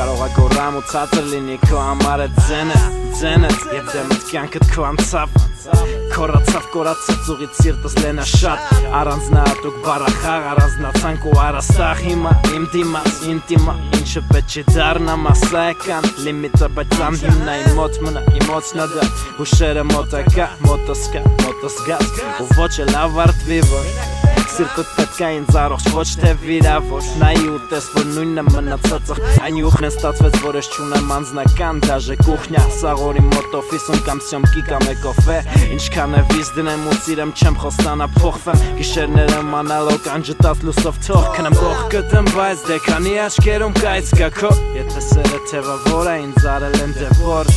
Կարող է գոռամ ու ցածր լինի քո համար է ձենը Եվ դեմդ կյանքդ քո անցավ Քորացավ կորացած ուղիդ սիրտս լենա շատ Առանձնահատուկ բառախաղ առանձնացանք ու առաստաղ Հիմա իմ դիմաց ինտիմա Ինչը պետք չի դառնա մասսայական Լիմիտը բայց անհիմնա իմ մոտ մնա Իմոցնա դա Հուշերը մոտակա Մոտս գաց Ու ոչ էլ ավարտվի որ Սիրտդ պետք է ինձ առողջ ոչ թե վիրավոր Նայի ու տես որ նույնն է մնացածը Այն յուխն է ստացվեց որ ես չունեմ անձնական Դաժե կուխնյա սաղորի մոտ օֆիսում կամ սյոմքի կամ էկոֆե Ինչքան է վիզ դնեմ ու սիրեմ չեմ խոստանա փոխվեմ Գիշերները մանալոկ անջտած լուսով թող քնեմ կող գտեմ բայց դե քանի աչքերում կայց կա քո Եթե սերը թևավոր է ինձ արել են դեպոր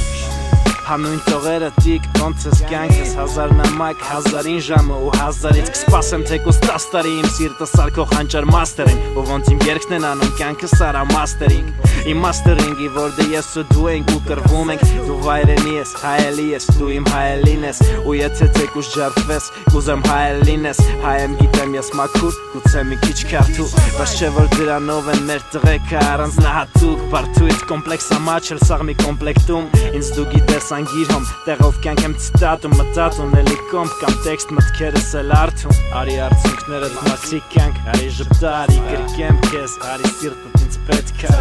Հանույն տողերը տիկ, ոնց ես կյանքս Հազար նամակ, հազարին ժամը ու հազարից Կսպասեմ թեկուս 10 տարի իմ սիրտը սարքող հանճար մաստերին Ու ոնց իմ երգն են անում կյանքս արա մաստերինգ Իմ մաստերինգի որդե ես ու դու ենք ու կրվում ենք Դու վայրենի ես, հայելի ես, դու իմ հայելին ես Ու եթե թեկուս ջարդվես, կուզեմ հայելին ես Հայ եմ գիտեմ ես մաքուր, գուցե մի քիչ քարթու Բայց չէ որ դրանով են մեր տղեկը առանձնահատուկ Բարդույթ կոմպլեքս ամաչել սաղ մի կոմպլեկտում Ինձ դու գիտես անգիրհում Տեղով կյանք եմ ցիտատում մտածում էլի կոմպ կամ տեքստ մտքերս էլ արթում Արի արցունքներդ մաքսի կյանք Արի ժպտա, արի գրկեմ քեզ Արի սիրտդ ինձ պետք է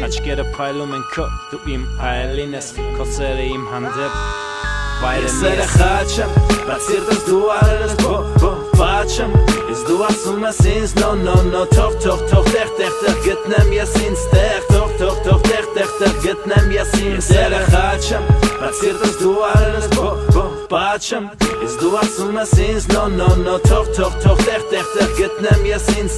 Աչքերը փայլում են քո Դու իմ հայելին ես Քո սերը իմ հանդեպ Վայրենի ես Ես խաչեմ Բայց սիրտս դու արել ես բաչեմ Ես դու ասում ես ինձ No Թող տեղ գտնեմ ես ինձ Թող տեղ գտնեմ ես ինձ Սերը խաչեմ Բայց սիրտս դու արել ես բաչեմ Ես դու ասում ես ինձ No Թող տեղ գտնեմ ես ինձ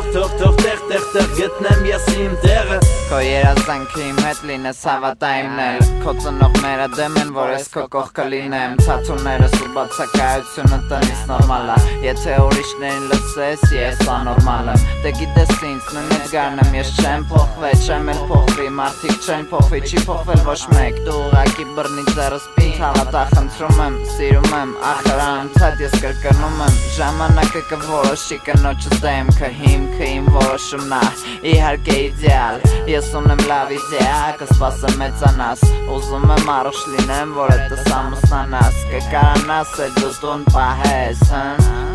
Թող տեղ գտնեմ ես իմ տեղը Քո երազանքը իմ հետ լինես հավատայիններ Քո ծնողները դեմ են որ ես քո կողքը լինեմ Ցածուներս ու բացակայությունը տնից նորմալ է Եթե ուրիշներին լսես ես անորմալ եմ Դե գիտես ինձ նույն էդգարն եմ ես չեմ փոխվել Չեմ էլ փոխվի մարդիկ չեն փոխվի չի փոխվել ոչ մեկ Դու ուղակի բռնի ձեռս պինդ հավատա խնդրում եմ Սիրում եմ ախր անընդհատ ես կրկնում եմ Ժամանակը կորոշի կնոջս դեմքը հիմքը իմ որոշումն է Իհարկե իդեալ Ես ունեմ լավ իդեա կսպասեմ մեծանաս Ուզում եմ առողջ լինեմ որ հետս ամուսնանաս Կկարանաս է դու տուն պահես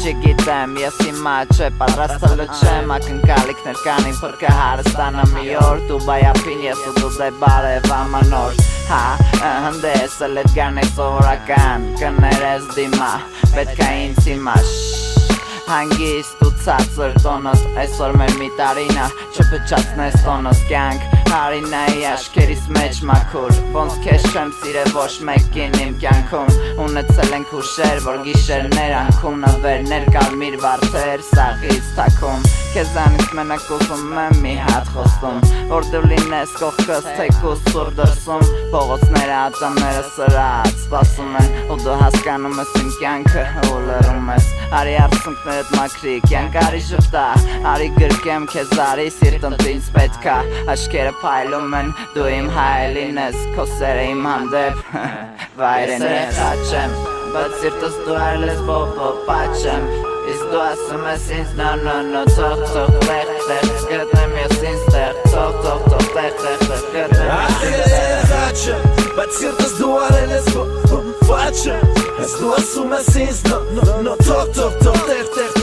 Չգիտեմ ես հիմա չէ պատրաստել չեմ Ակնկալիքներ կան իմ որ կհարստանամ մի օր Դուբայ ապին ես ու դու դե բարև ամանոր Հնդես էլ էդգարն է սովորական Կներես դիմա պետք է ինձ հիմա Հանգիստ ու ցածր տոնոս Այսօր մեր մի տարինա Չփչացնես տոնոս կյանք Հարինայի աշկերիս մեջ մաքուր Ոնց քեզ չեմ սիրել ոչ մեկին իմ կյանքում Ունեցել ենք հուշեր որ գիշերներ անքում Նվերներ կարմիր վարդեր սաղից թաքում Քեզանից մենակ ուզում եմ մի հատ խոստում Որ դու լինես կողքս թեկուս սուր դրսում Փողոցները ատամները սրած սպասում են Ու դու հասկանում ես իմ կյանքը ու լռում ես Արի արցունքներդ մաքրի կյանք արի ժպտա Արի գրկեմ քեզ արի սիրտդ ինձ պետքա Աչքերը փայլում են դու իմ հայելին ես Քո սերը իմ հանդեպ վայրենի ես խաչեմ Բայց սիրտս դու արել ես բոպաչեմ Իսկ դու ասում ես ինձ No Թող տեղ գտնեմ ես ինձ Թող տեղ գտնեմ ես ինձ խաչեմ Բայց սիրտս դու արել ես բոպաչեմ Ես դու ասում ես ինձ No Թող տեղ